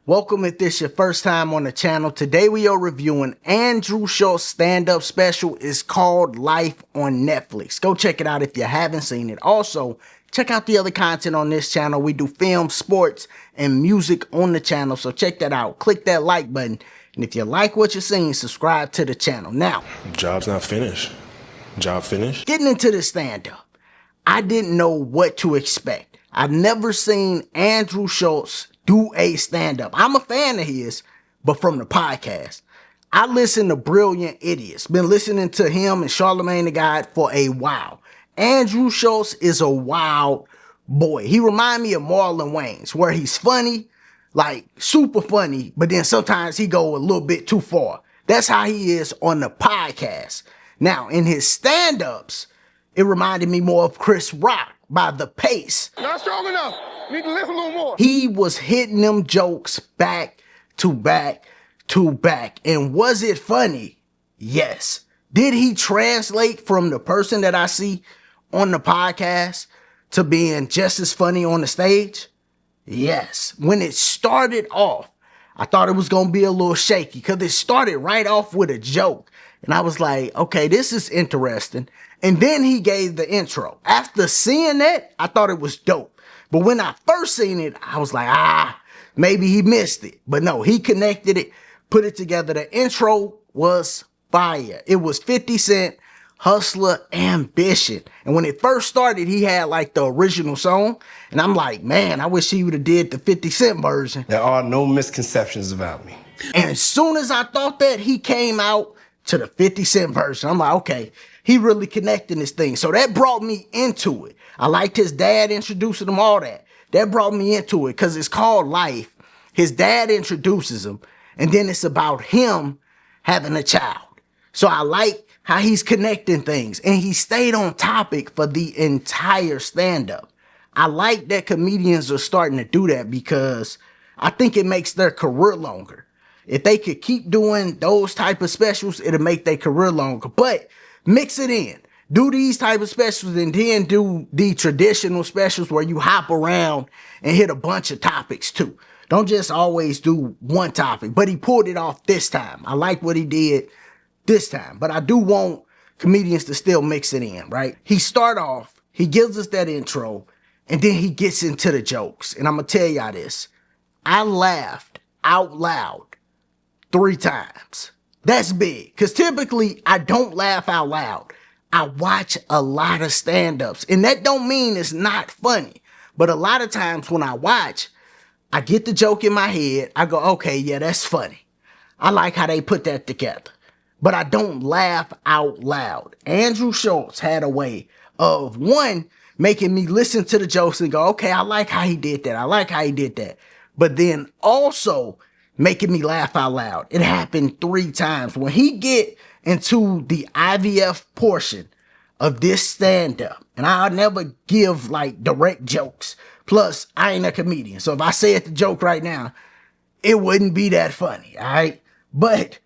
Welcome if this your first time on the channel. Today we are reviewing Andrew Schulz stand-up special. It's called Life on Netflix. Go check it out if you haven't seen it. Also, check out the other content on this channel. We do film, sports, and music on the channel, so check that out. Click that like button, and if you like what you're seeing, subscribe to the channel. Now, job's not finished. Job finished? Getting into the stand-up, I didn't know what to expect. I've never seen Andrew Schulz do a stand-up. I'm a fan of his, but from the podcast. I listen to Brilliant Idiots. Been listening to him and Charlamagne the God for a while. Andrew Schulz is a wild boy. He reminds me of Marlon Wayans, where he's funny, like super funny, but then sometimes he go a little bit too far. That's how he is on the podcast. Now, in his stand-ups, it reminded me more of Chris Rock by the pace. Not strong enough. Need to lift a little more. He was hitting them jokes back to back to back. And was it funny? Yes. Did he translate from the person that I see on the podcast to being just as funny on the stage? Yes. When it started off, I thought it was going to be a little shaky because it started right off with a joke. And I was like, okay, this is interesting. And then he gave the intro. After seeing that, I thought it was dope. But when I first seen it, I was like, maybe he missed it. But no, he connected it, put it together. The intro was fire. It was 50 Cent, Hustler, Ambition. And when it first started, he had like the original song. And I'm like, man, I wish he would have did the 50 Cent version. There are no misconceptions about me. And as soon as I thought that, he came out to the 50 Cent version. I'm like, okay, he really connecting this thing. So that brought me into it. I liked his dad introducing him, all that. That brought me into it because it's called Life. His dad introduces him, and then it's about him having a child. So I like how he's connecting things, and he stayed on topic for the entire stand-up. I like that comedians are starting to do that because I think it makes their career longer. If they could keep doing those type of specials, it'll make their career longer. But mix it in. Do these type of specials and then do the traditional specials where you hop around and hit a bunch of topics too. Don't just always do one topic. But he pulled it off this time. I like what he did this time. But I do want comedians to still mix it in, right? He start off, he gives us that intro, and then he gets into the jokes. And I'm going to tell y'all this. I laughed out loud 3 times. That's big. Because typically, I don't laugh out loud. I watch a lot of stand-ups. And that don't mean it's not funny. But a lot of times when I watch, I get the joke in my head. I go, okay, yeah, that's funny. I like how they put that together. But I don't laugh out loud. Andrew Schulz had a way of, one, making me listen to the jokes and go, okay, I like how he did that. I like how he did that. But then also making me laugh out loud. It happened 3 times. When he get into the IVF portion of this stand-up, and I'll never give like direct jokes. Plus, I ain't a comedian. So if I said the joke right now, it wouldn't be that funny, all right? But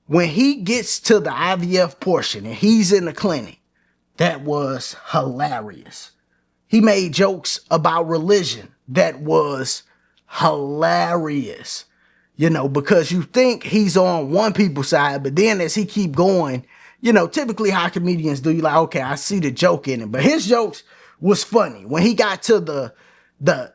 when he gets to the IVF portion and he's in the clinic, that was hilarious. He made jokes about religion that was hilarious. You know, because you think he's on one people's side, but then as he keep going, you know, typically how comedians do, you like, okay, I see the joke in it. But his jokes was funny. When he got to the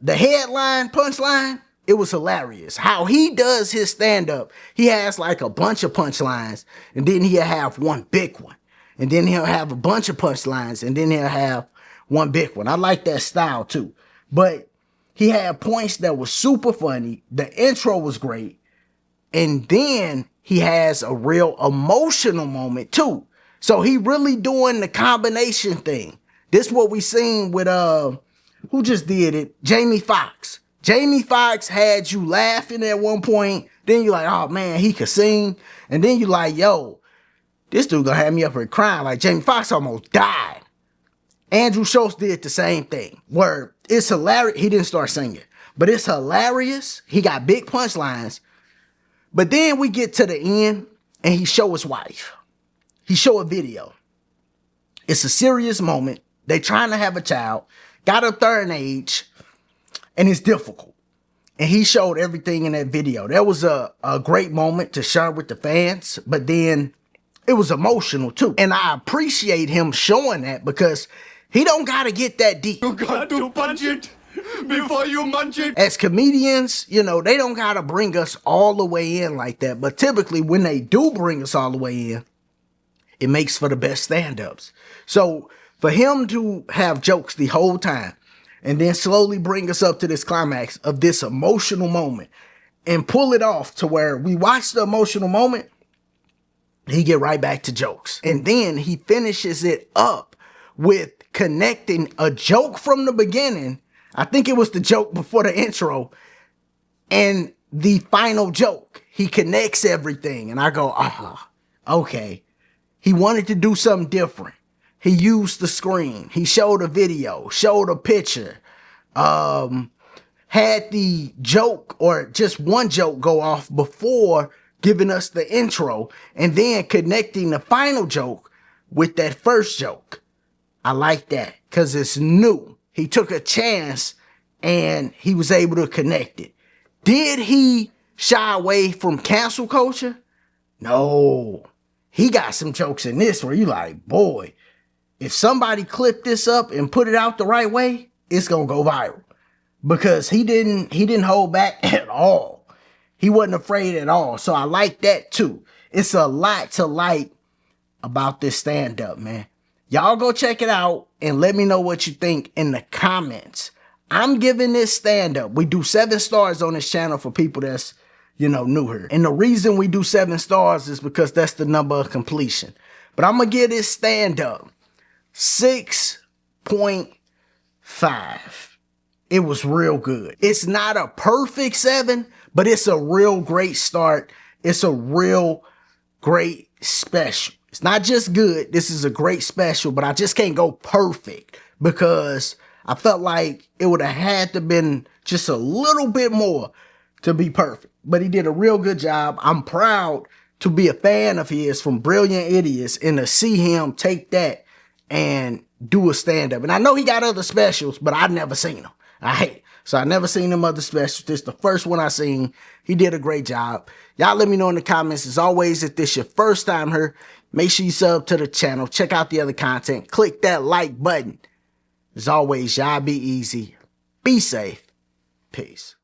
headline, punchline, it was hilarious. How he does his stand-up, he has like a bunch of punchlines, and then he'll have one big one. And then he'll have a bunch of punchlines, and then he'll have one big one. I like that style too. But he had points that were super funny. The intro was great. And then he has a real emotional moment too. So he really doing the combination thing. This what we seen with, who just did it? Jamie Foxx. Jamie Foxx had you laughing at one point. Then you're like, oh man, he could sing. And then you're like, yo, this dude gonna have me up here crying. Like Jamie Foxx almost died. Andrew Schulz did the same thing, where it's hilarious. He didn't start singing, but it's hilarious. He got big punchlines. But then we get to the end, and he show his wife. He show a video. It's a serious moment. They trying to have a child, got up there in age, and it's difficult. And he showed everything in that video. That was a great moment to share with the fans, but then it was emotional too. And I appreciate him showing that because he don't gotta get that deep. You got to punch it before you munch it. As comedians, you know, they don't gotta bring us all the way in like that. But typically when they do bring us all the way in, it makes for the best stand-ups. So for him to have jokes the whole time and then slowly bring us up to this climax of this emotional moment and pull it off to where we watch the emotional moment, he get right back to jokes. And then he finishes it up with connecting a joke from the beginning. I think it was the joke before the intro and the final joke. He connects everything. And I go, okay. He wanted to do something different. He used the screen. He showed a video, showed a picture, had the joke or just one joke go off before giving us the intro and then connecting the final joke with that first joke. I like that because it's new. He took a chance and he was able to connect it. Did he shy away from cancel culture? No. He got some jokes in this where you like, boy, if somebody clipped this up and put it out the right way, it's going to go viral. Because he didn't hold back at all. He wasn't afraid at all. So I like that too. It's a lot to like about this stand-up, man. Y'all go check it out and let me know what you think in the comments. I'm giving this stand-up. We do 7 stars on this channel for people that's, new here. And the reason we do 7 stars is because that's the number of completion. But I'm going to give this stand-up 6.5. It was real good. It's not a perfect 7, but it's a real great start. It's a real great special. It's not just good. This is a great special, but I just can't go perfect because I felt like it would have had to been just a little bit more to be perfect. But he did a real good job. I'm proud to be a fan of his from Brilliant Idiots and to see him take that and do a stand-up. And I know he got other specials, but I've never seen them. So I never seen them other specials. This is the first one I seen. He did a great job. Y'all let me know in the comments. As always, if this your first time here, make sure you sub to the channel. Check out the other content. Click that like button. As always, y'all be easy. Be safe. Peace.